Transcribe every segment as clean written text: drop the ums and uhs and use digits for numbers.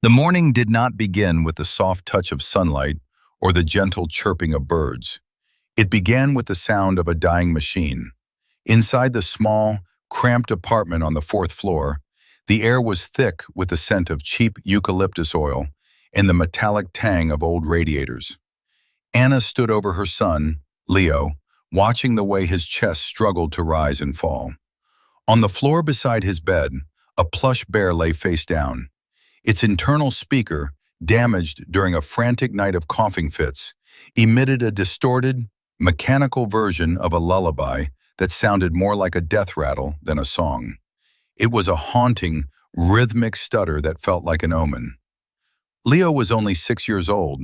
The morning did not begin with the soft touch of sunlight or the gentle chirping of birds. It began with the sound of a dying machine. Inside the small, cramped apartment on the fourth floor, the air was thick with the scent of cheap eucalyptus oil and the metallic tang of old radiators. Anna stood over her son, Leo, watching the way his chest struggled to rise and fall. On the floor beside his bed, a plush bear lay face down. Its internal speaker, damaged during a frantic night of coughing fits, emitted a distorted, mechanical version of a lullaby that sounded more like a death rattle than a song. It was a haunting, rhythmic stutter that felt like an omen. Leo was only 6 years old,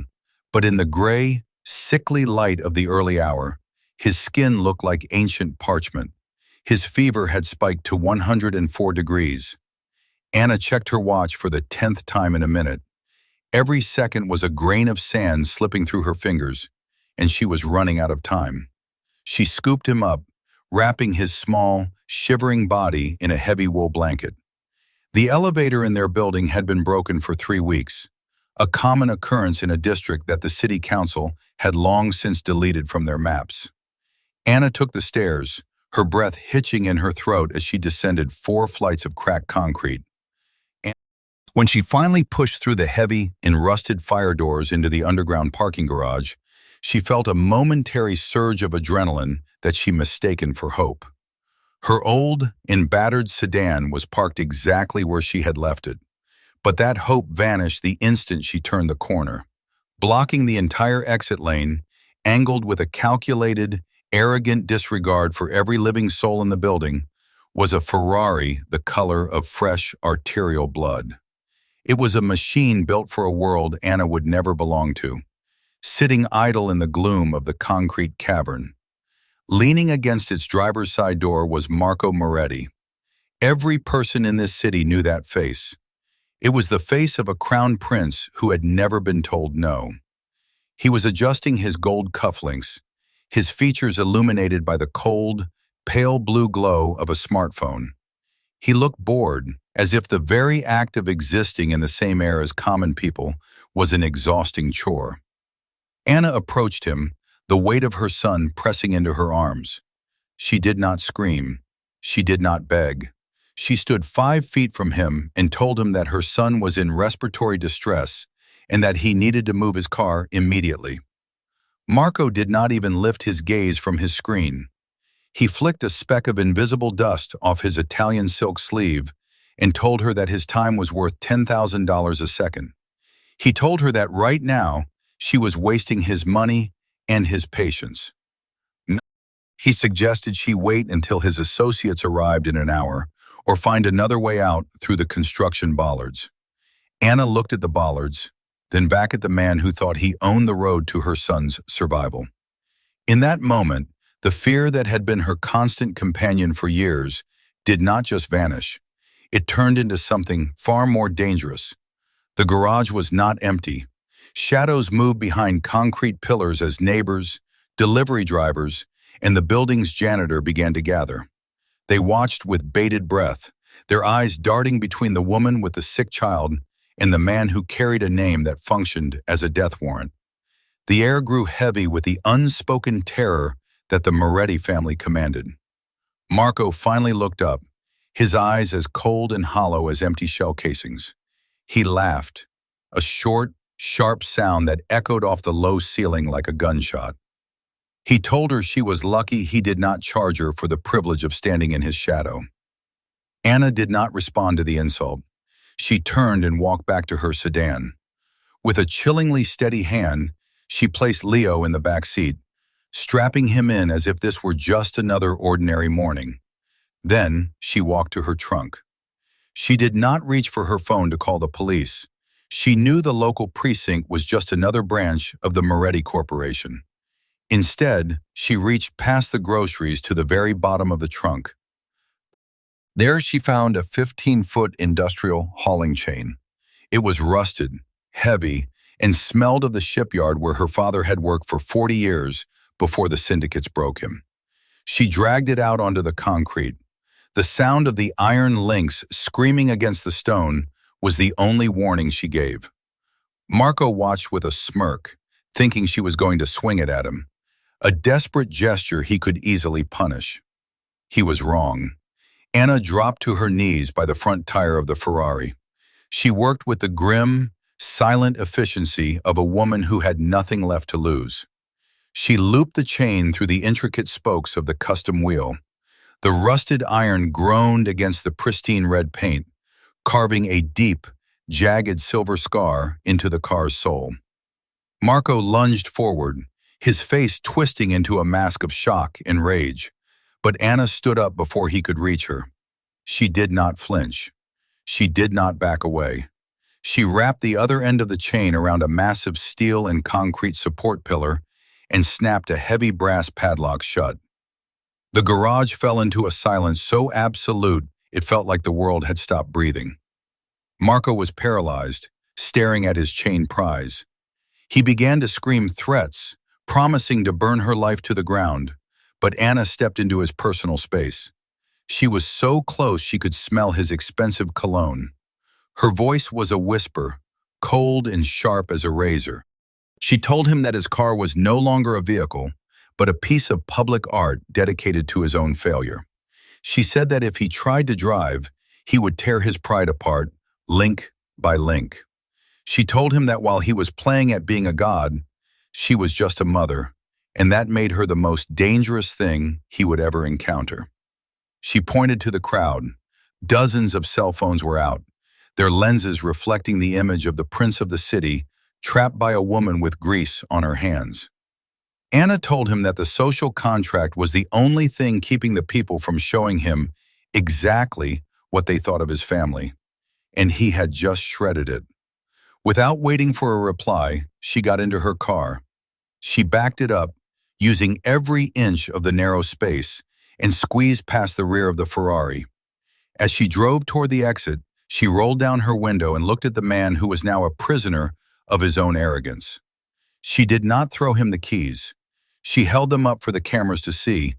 but in the gray, sickly light of the early hour, his skin looked like ancient parchment. His fever had spiked to 104 degrees. Anna checked her watch for the 10th time in a minute. Every second was a grain of sand slipping through her fingers, and she was running out of time. She scooped him up, wrapping his small, shivering body in a heavy wool blanket. The elevator in their building had been broken for 3 weeks, a common occurrence in a district that the city council had long since deleted from their maps. Anna took the stairs, her breath hitching in her throat as she descended 4 flights of cracked concrete. When she finally pushed through the heavy, enrusted fire doors into the underground parking garage, she felt a momentary surge of adrenaline that she mistaken for hope. Her old, embattered sedan was parked exactly where she had left it, but that hope vanished the instant she turned the corner. Blocking the entire exit lane, angled with a calculated, arrogant disregard for every living soul in the building, was a Ferrari the color of fresh arterial blood. It was a machine built for a world Anna would never belong to, sitting idle in the gloom of the concrete cavern. Leaning against its driver's side door was Marco Moretti. Every person in this city knew that face. It was the face of a crown prince who had never been told no. He was adjusting his gold cufflinks, his features illuminated by the cold, pale blue glow of a smartphone. He looked bored, as if the very act of existing in the same air as common people was an exhausting chore. Anna approached him, the weight of her son pressing into her arms. She did not scream. She did not beg. She stood 5 feet from him and told him that her son was in respiratory distress and that he needed to move his car immediately. Marco did not even lift his gaze from his screen. He flicked a speck of invisible dust off his Italian silk sleeve and told her that his time was worth $10,000 a second. He told her that right now, she was wasting his money and his patience. He suggested she wait until his associates arrived in an hour or find another way out through the construction bollards. Anna looked at the bollards, then back at the man who thought he owned the road to her son's survival. In that moment, the fear that had been her constant companion for years did not just vanish. It turned into something far more dangerous. The garage was not empty. Shadows moved behind concrete pillars as neighbors, delivery drivers, and the building's janitor began to gather. They watched with bated breath, their eyes darting between the woman with the sick child and the man who carried a name that functioned as a death warrant. The air grew heavy with the unspoken terror that the Moretti family commanded. Marco finally looked up, his eyes as cold and hollow as empty shell casings. He laughed, a short, sharp sound that echoed off the low ceiling like a gunshot. He told her she was lucky he did not charge her for the privilege of standing in his shadow. Anna did not respond to the insult. She turned and walked back to her sedan. With a chillingly steady hand, she placed Leo in the back seat, strapping him in as if this were just another ordinary morning. Then she walked to her trunk. She did not reach for her phone to call the police. She knew the local precinct was just another branch of the Moretti Corporation. Instead, she reached past the groceries to the very bottom of the trunk. There she found a 15-foot industrial hauling chain. It was rusted, heavy, and smelled of the shipyard where her father had worked for 40 years before the syndicates broke him. She dragged it out onto the concrete. The sound of the iron links screaming against the stone was the only warning she gave. Marco watched with a smirk, thinking she was going to swing it at him, a desperate gesture he could easily punish. He was wrong. Anna dropped to her knees by the front tire of the Ferrari. She worked with the grim, silent efficiency of a woman who had nothing left to lose. She looped the chain through the intricate spokes of the custom wheel. The rusted iron groaned against the pristine red paint, carving a deep, jagged silver scar into the car's soul. Marco lunged forward, his face twisting into a mask of shock and rage, but Anna stood up before he could reach her. She did not flinch. She did not back away. She wrapped the other end of the chain around a massive steel and concrete support pillar and snapped a heavy brass padlock shut. The garage fell into a silence so absolute it felt like the world had stopped breathing. Marco was paralyzed, staring at his chain prize. He began to scream threats, promising to burn her life to the ground, but Anna stepped into his personal space. She was so close she could smell his expensive cologne. Her voice was a whisper, cold and sharp as a razor. She told him that his car was no longer a vehicle, but a piece of public art dedicated to his own failure. She said that if he tried to drive, he would tear his pride apart, link by link. She told him that while he was playing at being a god, she was just a mother, and that made her the most dangerous thing he would ever encounter. She pointed to the crowd. Dozens of cell phones were out, their lenses reflecting the image of the prince of the city, trapped by a woman with grease on her hands. Anna told him that the social contract was the only thing keeping the people from showing him exactly what they thought of his family, and he had just shredded it. Without waiting for a reply, she got into her car. She backed it up, using every inch of the narrow space, and squeezed past the rear of the Ferrari. As she drove toward the exit, she rolled down her window and looked at the man who was now a prisoner of his own arrogance. She did not throw him the keys. She held them up for the cameras to see,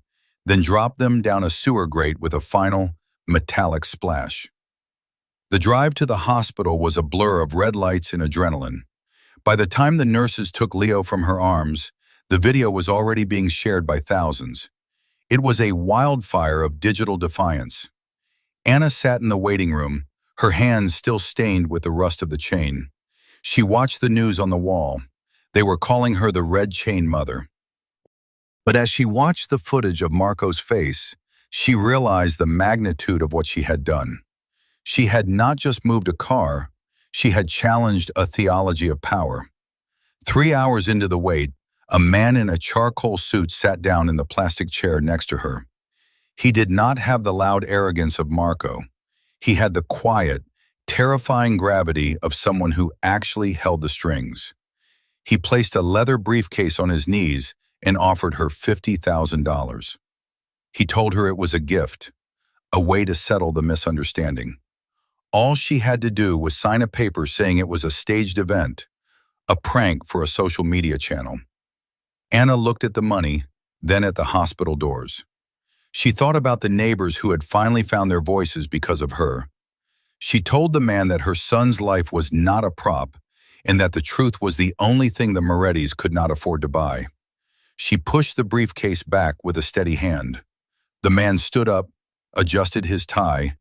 then dropped them down a sewer grate with a final, metallic splash. The drive to the hospital was a blur of red lights and adrenaline. By the time the nurses took Leo from her arms, the video was already being shared by thousands. It was a wildfire of digital defiance. Anna sat in the waiting room, her hands still stained with the rust of the chain. She watched the news on the wall. They were calling her the Red Chain Mother. But as she watched the footage of Marco's face, she realized the magnitude of what she had done. She had not just moved a car, she had challenged a theology of power. 3 hours into the wait, a man in a charcoal suit sat down in the plastic chair next to her. He did not have the loud arrogance of Marco. He had the quiet, terrifying gravity of someone who actually held the strings. He placed a leather briefcase on his knees and offered her $50,000. He told her it was a gift, a way to settle the misunderstanding. All she had to do was sign a paper saying it was a staged event, a prank for a social media channel. Anna looked at the money, then at the hospital doors. She thought about the neighbors who had finally found their voices because of her. She told the man that her son's life was not a prop and that the truth was the only thing the Morettis could not afford to buy. She pushed the briefcase back with a steady hand. The man stood up, adjusted his tie,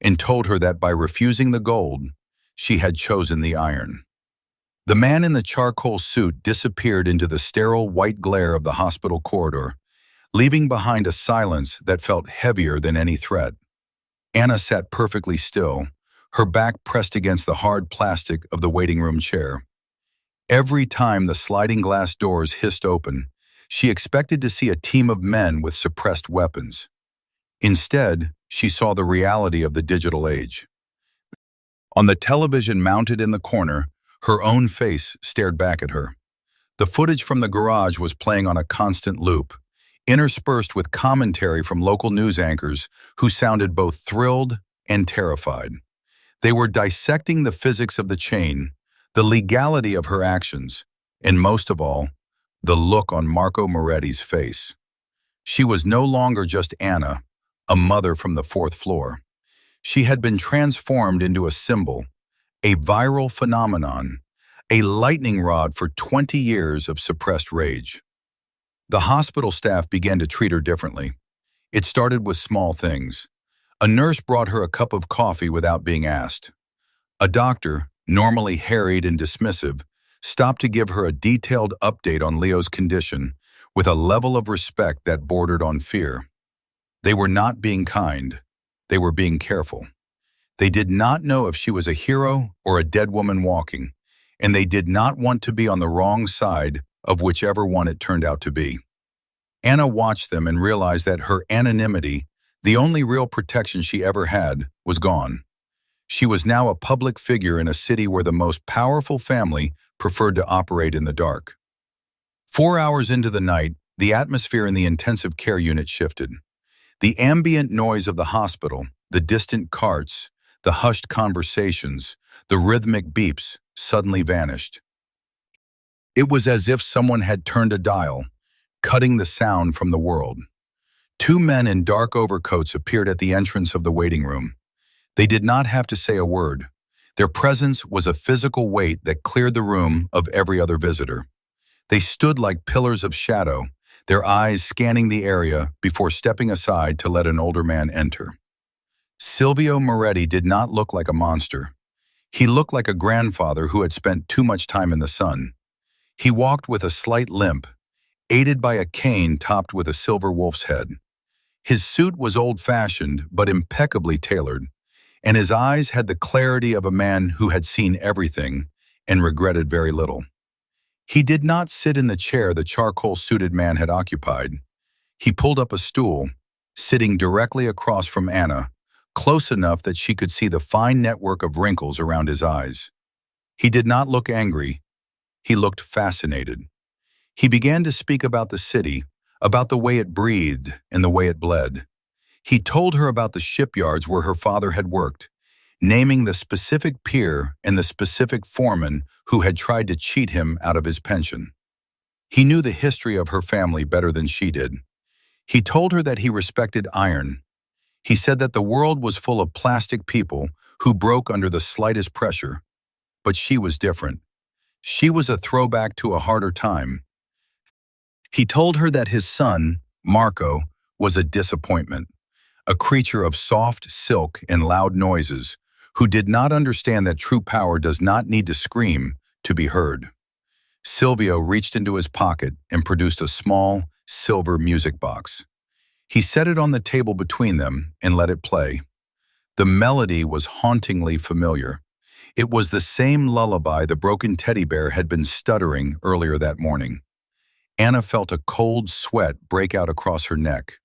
and told her that by refusing the gold, she had chosen the iron. The man in the charcoal suit disappeared into the sterile white glare of the hospital corridor, leaving behind a silence that felt heavier than any threat. Anna sat perfectly still, her back pressed against the hard plastic of the waiting room chair. Every time the sliding glass doors hissed open, she expected to see a team of men with suppressed weapons. Instead, she saw the reality of the digital age. On the television mounted in the corner, her own face stared back at her. The footage from the garage was playing on a constant loop, interspersed with commentary from local news anchors who sounded both thrilled and terrified. They were dissecting the physics of the chain, the legality of her actions, and most of all, the look on Marco Moretti's face. She was no longer just Anna, a mother from the fourth floor. She had been transformed into a symbol, a viral phenomenon, a lightning rod for 20 years of suppressed rage. The hospital staff began to treat her differently. It started with small things. A nurse brought her a cup of coffee without being asked. A doctor, normally harried and dismissive, stopped to give her a detailed update on Leo's condition with a level of respect that bordered on fear. They were not being kind. They were being careful. They did not know if she was a hero or a dead woman walking, and they did not want to be on the wrong side of whichever one it turned out to be. Anna watched them and realized that her anonymity, the only real protection she ever had, was gone. She was now a public figure in a city where the most powerful family preferred to operate in the dark. 4 hours into the night, the atmosphere in the intensive care unit shifted. The ambient noise of the hospital, the distant carts, the hushed conversations, the rhythmic beeps suddenly vanished. It was as if someone had turned a dial, cutting the sound from the world. 2 men in dark overcoats appeared at the entrance of the waiting room. They did not have to say a word. Their presence was a physical weight that cleared the room of every other visitor. They stood like pillars of shadow, their eyes scanning the area before stepping aside to let an older man enter. Silvio Moretti did not look like a monster. He looked like a grandfather who had spent too much time in the sun. He walked with a slight limp, aided by a cane topped with a silver wolf's head. His suit was old-fashioned but impeccably tailored, and his eyes had the clarity of a man who had seen everything and regretted very little. He did not sit in the chair the charcoal-suited man had occupied. He pulled up a stool, sitting directly across from Anna, close enough that she could see the fine network of wrinkles around his eyes. He did not look angry. He looked fascinated. He began to speak about the city, about the way it breathed and the way it bled. He told her about the shipyards where her father had worked, naming the specific pier and the specific foreman who had tried to cheat him out of his pension. He knew the history of her family better than she did. He told her that he respected iron. He said that the world was full of plastic people who broke under the slightest pressure. But she was different. She was a throwback to a harder time. He told her that his son, Marco, was a disappointment, a creature of soft silk and loud noises, who did not understand that true power does not need to scream to be heard. Silvio reached into his pocket and produced a small, silver music box. He set it on the table between them and let it play. The melody was hauntingly familiar. It was the same lullaby the broken teddy bear had been stuttering earlier that morning. Anna felt a cold sweat break out across her neck.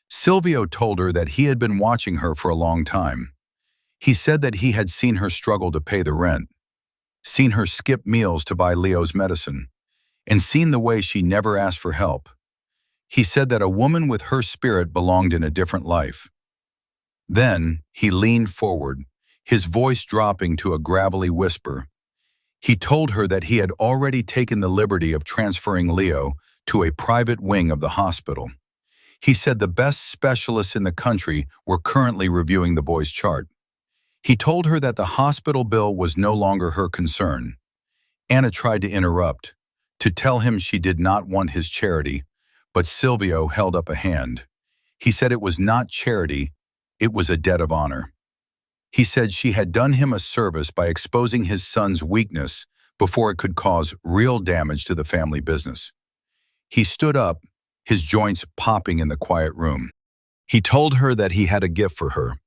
Silvio told her that he had been watching her for a long time. He said that he had seen her struggle to pay the rent, seen her skip meals to buy Leo's medicine, and seen the way she never asked for help. He said that a woman with her spirit belonged in a different life. Then he leaned forward, his voice dropping to a gravelly whisper. He told her that he had already taken the liberty of transferring Leo to a private wing of the hospital. He said the best specialists in the country were currently reviewing the boy's chart. He told her that the hospital bill was no longer her concern. Anna tried to interrupt, to tell him she did not want his charity, but Silvio held up a hand. He said it was not charity, it was a debt of honor. He said she had done him a service by exposing his son's weakness before it could cause real damage to the family business. He stood up, his joints popping in the quiet room. He told her that he had a gift for her,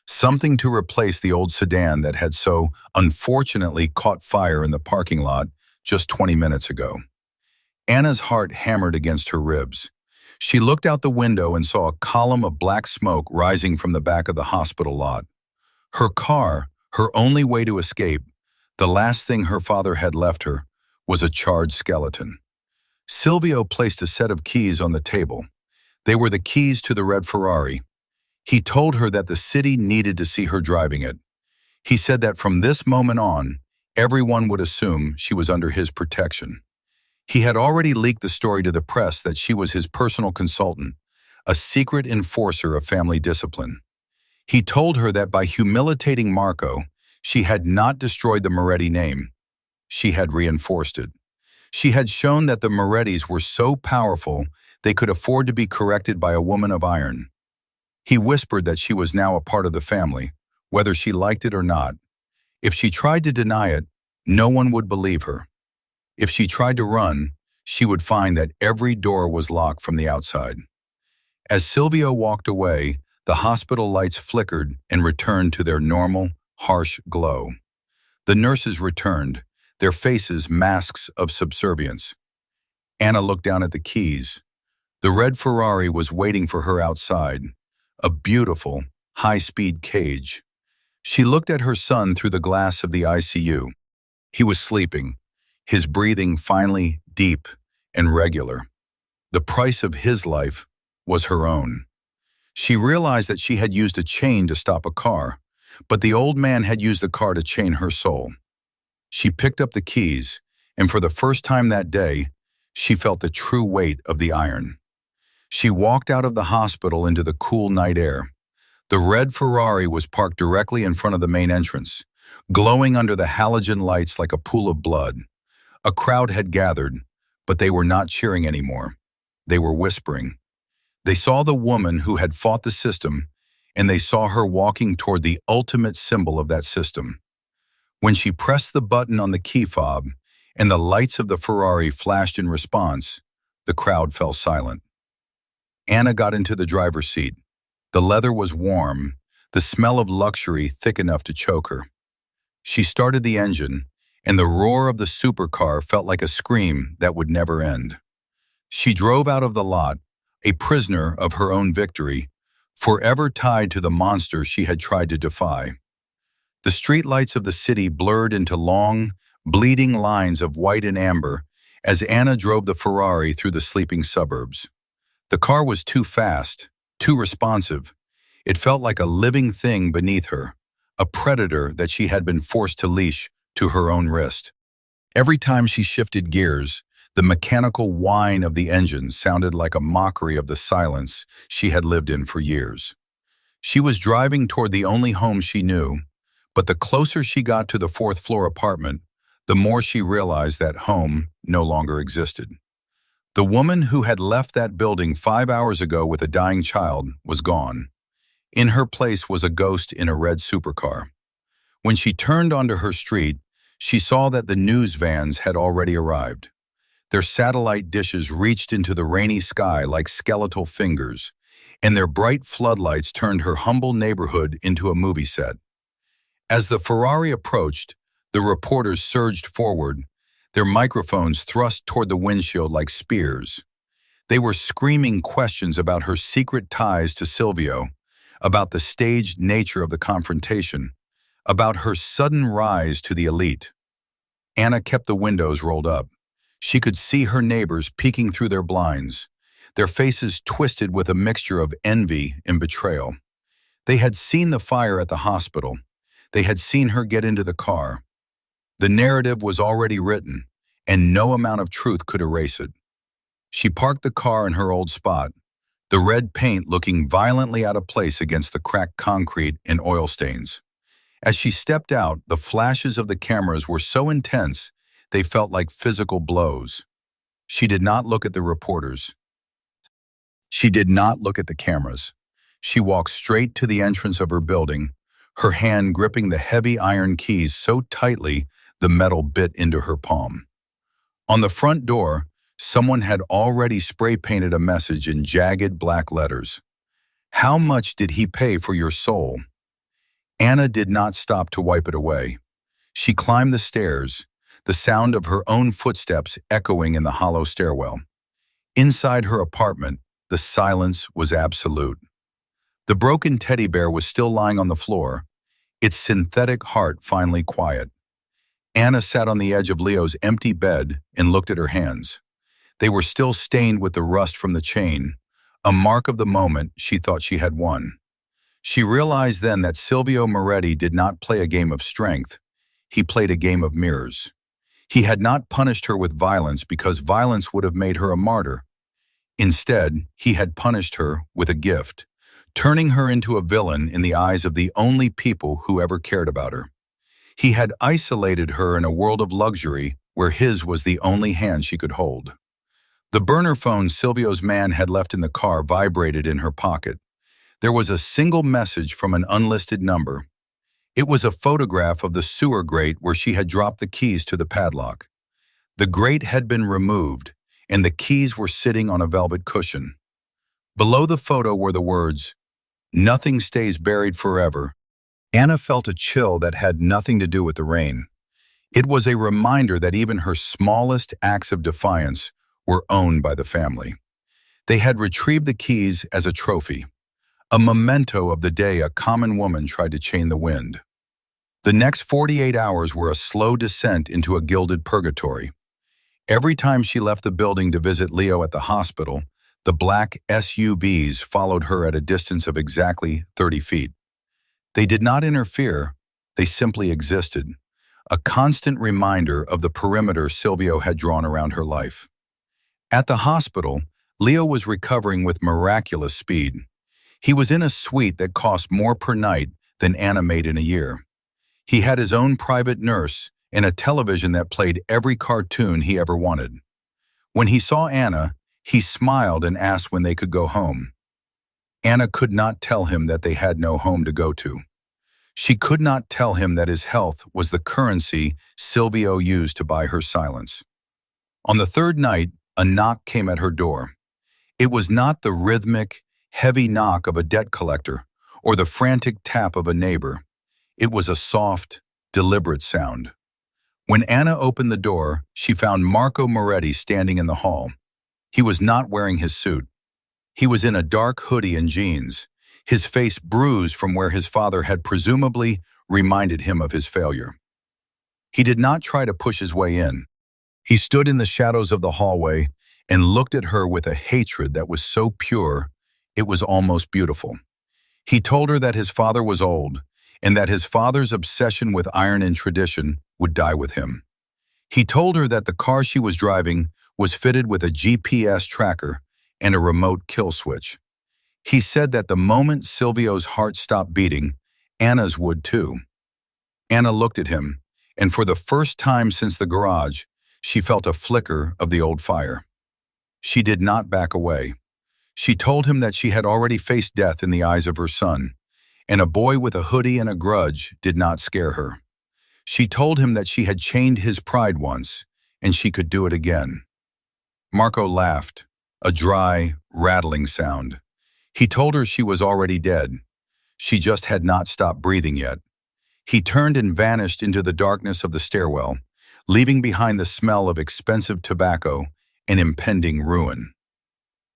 something to replace the old sedan that had so unfortunately caught fire in the parking lot just 20 minutes ago. Anna's heart hammered against her ribs. She looked out the window and saw a column of black smoke rising from the back of the hospital lot. Her car, her only way to escape, the last thing her father had left her, was a charred skeleton. Silvio placed a set of keys on the table. They were the keys to the red Ferrari. He told her that the city needed to see her driving it. He said that from this moment on, everyone would assume she was under his protection. He had already leaked the story to the press that she was his personal consultant, a secret enforcer of family discipline. He told her that by humiliating Marco, She had not destroyed the Moretti name. She had reinforced it. She had shown that the Morettis were so powerful they could afford to be corrected by a woman of iron. He whispered that she was now a part of the family, whether she liked it or not. If she tried to deny it, no one would believe her. If she tried to run, she would find that every door was locked from the outside. As Silvio walked away, the hospital lights flickered and returned to their normal, harsh glow. The nurses returned, their faces masks of subservience. Anna looked down at the keys. The red Ferrari was waiting for her outside, a beautiful, high-speed cage. She looked at her son through the glass of the ICU. He was sleeping, his breathing finally deep and regular. The price of his life was her own. She realized that she had used a chain to stop a car, but the old man had used the car to chain her soul. She picked up the keys, and for the first time that day, she felt the true weight of the iron. She walked out of the hospital into the cool night air. The red Ferrari was parked directly in front of the main entrance, glowing under the halogen lights like a pool of blood. A crowd had gathered, but they were not cheering anymore. They were whispering. They saw the woman who had fought the system, and they saw her walking toward the ultimate symbol of that system. When she pressed the button on the key fob, and the lights of the Ferrari flashed in response, the crowd fell silent. Anna got into the driver's seat. The leather was warm, the smell of luxury thick enough to choke her. She started the engine, and the roar of the supercar felt like a scream that would never end. She drove out of the lot, a prisoner of her own victory, forever tied to the monster she had tried to defy. The streetlights of the city blurred into long, bleeding lines of white and amber as Anna drove the Ferrari through the sleeping suburbs. The car was too fast, too responsive. It felt like a living thing beneath her, a predator that she had been forced to leash to her own wrist. Every time she shifted gears, the mechanical whine of the engine sounded like a mockery of the silence she had lived in for years. She was driving toward the only home she knew, but the closer she got to the fourth-floor apartment, the more she realized that home no longer existed. The woman who had left that building 5 hours ago with a dying child was gone. In her place was a ghost in a red supercar. When she turned onto her street, she saw that the news vans had already arrived. Their satellite dishes reached into the rainy sky like skeletal fingers, and their bright floodlights turned her humble neighborhood into a movie set. As the Ferrari approached, the reporters surged forward, their microphones thrust toward the windshield like spears. They were screaming questions about her secret ties to Silvio, about the staged nature of the confrontation, about her sudden rise to the elite. Anna kept the windows rolled up. She could see her neighbors peeking through their blinds, their faces twisted with a mixture of envy and betrayal. They had seen the fire at the hospital. They had seen her get into the car. The narrative was already written, and no amount of truth could erase it. She parked the car in her old spot, the red paint looking violently out of place against the cracked concrete and oil stains. As she stepped out, the flashes of the cameras were so intense they felt like physical blows. She did not look at the reporters. She did not look at the cameras. She walked straight to the entrance of her building, her hand gripping the heavy iron keys so tightly the metal bit into her palm. On the front door, someone had already spray-painted a message in jagged black letters. "How much did he pay for your soul?" Anna did not stop to wipe it away. She climbed the stairs, the sound of her own footsteps echoing in the hollow stairwell. Inside her apartment, the silence was absolute. The broken teddy bear was still lying on the floor, its synthetic heart finally quiet. Anna sat on the edge of Leo's empty bed and looked at her hands. They were still stained with the rust from the chain, a mark of the moment she thought she had won. She realized then that Silvio Moretti did not play a game of strength. He played a game of mirrors. He had not punished her with violence because violence would have made her a martyr. Instead, he had punished her with a gift, turning her into a villain in the eyes of the only people who ever cared about her. He had isolated her in a world of luxury where his was the only hand she could hold. The burner phone Silvio's man had left in the car vibrated in her pocket. There was a single message from an unlisted number. It was a photograph of the sewer grate where she had dropped the keys to the padlock. The grate had been removed, and the keys were sitting on a velvet cushion. Below the photo were the words, "Nothing stays buried forever." Anna felt a chill that had nothing to do with the rain. It was a reminder that even her smallest acts of defiance were owned by the family. They had retrieved the keys as a trophy, a memento of the day a common woman tried to chain the wind. The next 48 hours were a slow descent into a gilded purgatory. Every time she left the building to visit Leo at the hospital, the black SUVs followed her at a distance of exactly 30 feet. They did not interfere, they simply existed, a constant reminder of the perimeter Silvio had drawn around her life. At the hospital, Leo was recovering with miraculous speed. He was in a suite that cost more per night than Anna made in a year. He had his own private nurse and a television that played every cartoon he ever wanted. When he saw Anna, he smiled and asked when they could go home. Anna could not tell him that they had no home to go to. She could not tell him that his health was the currency Silvio used to buy her silence. On the third night, a knock came at her door. It was not the rhythmic, heavy knock of a debt collector or the frantic tap of a neighbor. It was a soft, deliberate sound. When Anna opened the door, she found Marco Moretti standing in the hall. He was not wearing his suit. He was in a dark hoodie and jeans, his face bruised from where his father had presumably reminded him of his failure. He did not try to push his way in. He stood in the shadows of the hallway and looked at her with a hatred that was so pure, it was almost beautiful. He told her that his father was old, and that his father's obsession with iron and tradition would die with him. He told her that the car she was driving was fitted with a GPS tracker and a remote kill switch. He said that the moment Silvio's heart stopped beating, Anna's would too. Anna looked at him, and for the first time since the garage, she felt a flicker of the old fire. She did not back away. She told him that she had already faced death in the eyes of her son, and a boy with a hoodie and a grudge did not scare her. She told him that she had chained his pride once, and she could do it again. Marco laughed, a dry, rattling sound. He told her she was already dead. She just had not stopped breathing yet. He turned and vanished into the darkness of the stairwell, leaving behind the smell of expensive tobacco and impending ruin.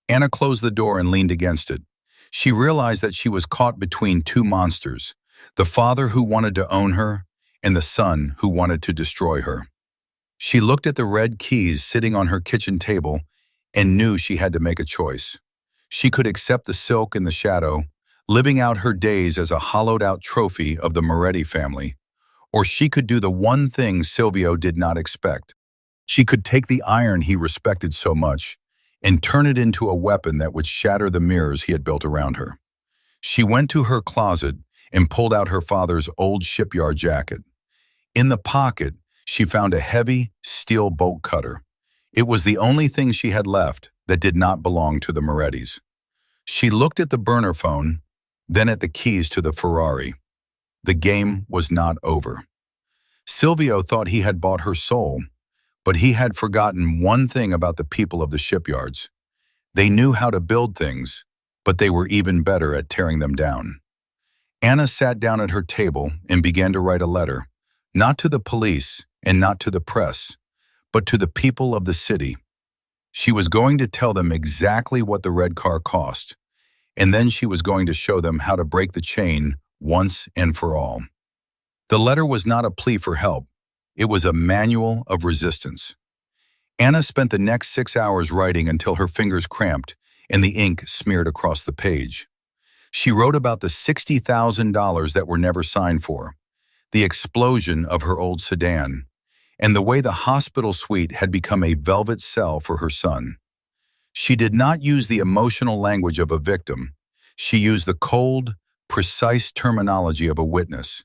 Anna closed the door and leaned against it. She realized that she was caught between two monsters, the father who wanted to own her and the son who wanted to destroy her. She looked at the red keys sitting on her kitchen table and knew she had to make a choice. She could accept the silk and the shadow, living out her days as a hollowed-out trophy of the Moretti family, or she could do the one thing Silvio did not expect. She could take the iron he respected so much and turn it into a weapon that would shatter the mirrors he had built around her. She went to her closet and pulled out her father's old shipyard jacket. In the pocket, she found a heavy steel bolt cutter. It was the only thing she had left that did not belong to the Morettis. She looked at the burner phone, then at the keys to the Ferrari. The game was not over. Silvio thought he had bought her soul, but he had forgotten one thing about the people of the shipyards. They knew how to build things, but they were even better at tearing them down. Anna sat down at her table and began to write a letter, not to the police and not to the press, but to the people of the city. She was going to tell them exactly what the red car cost, and then she was going to show them how to break the chain once and for all. The letter was not a plea for help. It was a manual of resistance. Anna spent the next 6 hours writing until her fingers cramped and the ink smeared across the page. She wrote about the $60,000 that were never signed for, the explosion of her old sedan, and the way the hospital suite had become a velvet cell for her son. She did not use the emotional language of a victim. She used the cold, precise terminology of a witness.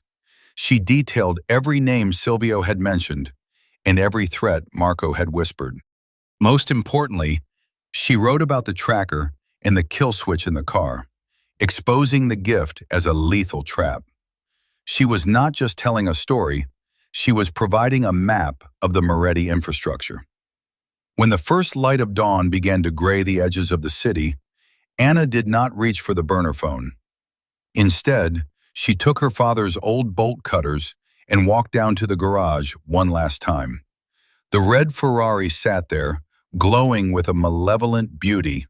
She detailed every name Silvio had mentioned and every threat Marco had whispered. Most importantly, she wrote about the tracker and the kill switch in the car, exposing the gift as a lethal trap. She was not just telling a story, she was providing a map of the Moretti infrastructure. When the first light of dawn began to gray the edges of the city, Anna did not reach for the burner phone. Instead, she took her father's old bolt cutters and walked down to the garage one last time. The red Ferrari sat there, glowing with a malevolent beauty.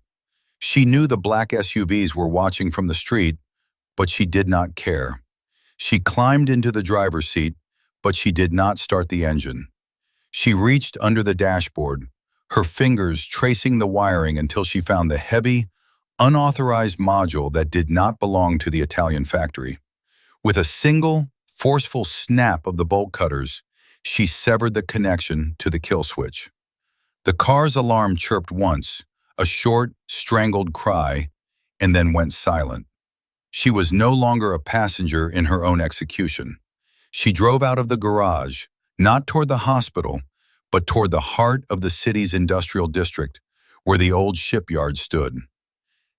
She knew the black SUVs were watching from the street, but she did not care. She climbed into the driver's seat, but she did not start the engine. She reached under the dashboard, her fingers tracing the wiring until she found the heavy, unauthorized module that did not belong to the Italian factory. With a single, forceful snap of the bolt cutters, she severed the connection to the kill switch. The car's alarm chirped once, a short, strangled cry, and then went silent. She was no longer a passenger in her own execution. She drove out of the garage, not toward the hospital, but toward the heart of the city's industrial district, where the old shipyard stood.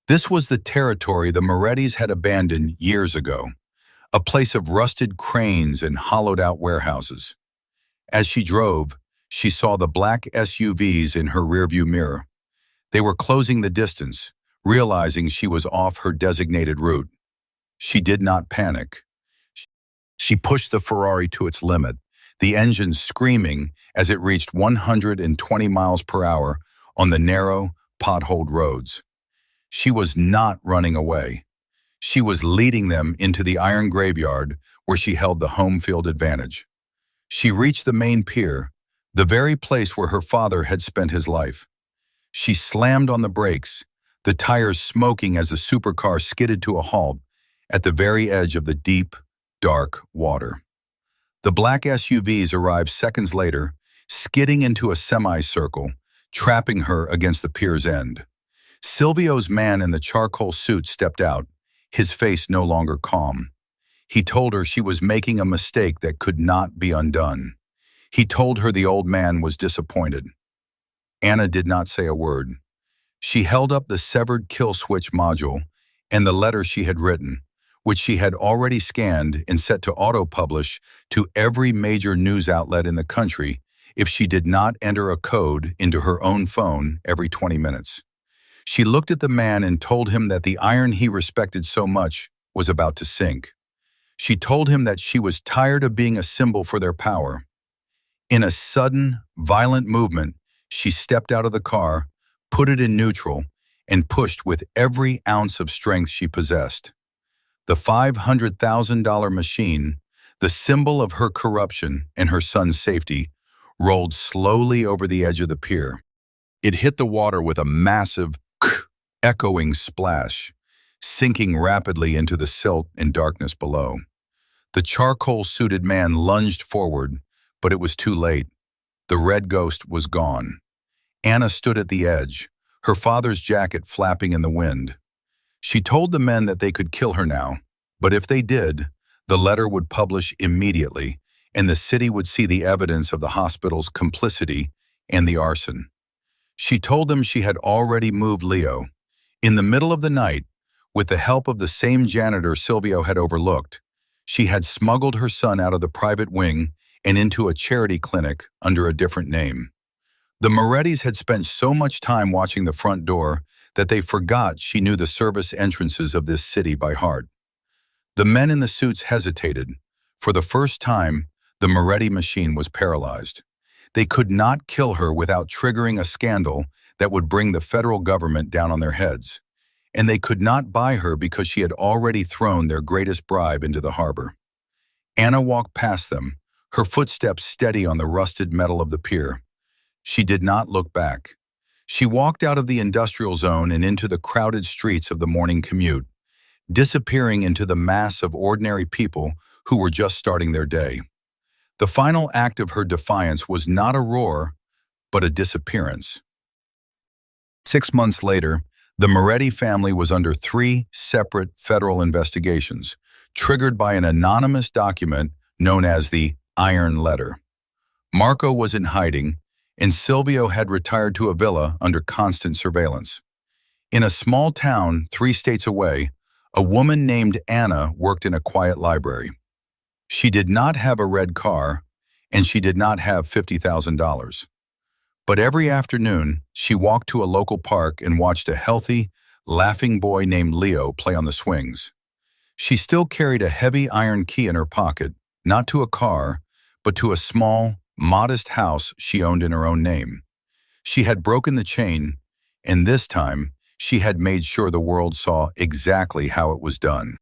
This was the territory the Morettis had abandoned years ago, a place of rusted cranes and hollowed-out warehouses. As she drove, she saw the black SUVs in her rearview mirror. They were closing the distance, realizing she was off her designated route. She did not panic. She pushed the Ferrari to its limit, the engine screaming as it reached 120 miles per hour on the narrow, potholed roads. She was not running away. She was leading them into the iron graveyard where she held the home field advantage. She reached the main pier, the very place where her father had spent his life. She slammed on the brakes, the tires smoking as the supercar skidded to a halt at the very edge of the deep, dark water. The black SUVs arrived seconds later, skidding into a semicircle, trapping her against the pier's end. Silvio's man in the charcoal suit stepped out, his face no longer calm. He told her she was making a mistake that could not be undone. He told her the old man was disappointed. Anna did not say a word. She held up the severed kill switch module and the letter she had written, which she had already scanned and set to auto-publish to every major news outlet in the country if she did not enter a code into her own phone every 20 minutes. She looked at the man and told him that the iron he respected so much was about to sink. She told him that she was tired of being a symbol for their power. In a sudden, violent movement, she stepped out of the car, put it in neutral, and pushed with every ounce of strength she possessed. The $500,000 machine, the symbol of her corruption and her son's safety, rolled slowly over the edge of the pier. It hit the water with a massive, echoing splash, sinking rapidly into the silt and darkness below. The charcoal-suited man lunged forward, but it was too late. The red ghost was gone. Anna stood at the edge, her father's jacket flapping in the wind. She told the men that they could kill her now, but if they did, the letter would publish immediately, and the city would see the evidence of the hospital's complicity and the arson. She told them she had already moved Leo. In the middle of the night, with the help of the same janitor Silvio had overlooked, she had smuggled her son out of the private wing and into a charity clinic under a different name. The Morettis had spent so much time watching the front door that they forgot she knew the service entrances of this city by heart. The men in the suits hesitated. For the first time, the Moretti machine was paralyzed. They could not kill her without triggering a scandal that would bring the federal government down on their heads. And they could not buy her because she had already thrown their greatest bribe into the harbor. Anna walked past them, her footsteps steady on the rusted metal of the pier. She did not look back. She walked out of the industrial zone and into the crowded streets of the morning commute, disappearing into the mass of ordinary people who were just starting their day. The final act of her defiance was not a roar, but a disappearance. 6 months later, the Moretti family was under 3 separate federal investigations, triggered by an anonymous document known as the Iron Letter. Marco was in hiding, and Silvio had retired to a villa under constant surveillance. In a small town 3 states away, a woman named Anna worked in a quiet library. She did not have a red car, and she did not have $50,000. But every afternoon, she walked to a local park and watched a healthy, laughing boy named Leo play on the swings. She still carried a heavy iron key in her pocket, not to a car, but to a small, modest house she owned in her own name. She had broken the chain, and this time, she had made sure the world saw exactly how it was done.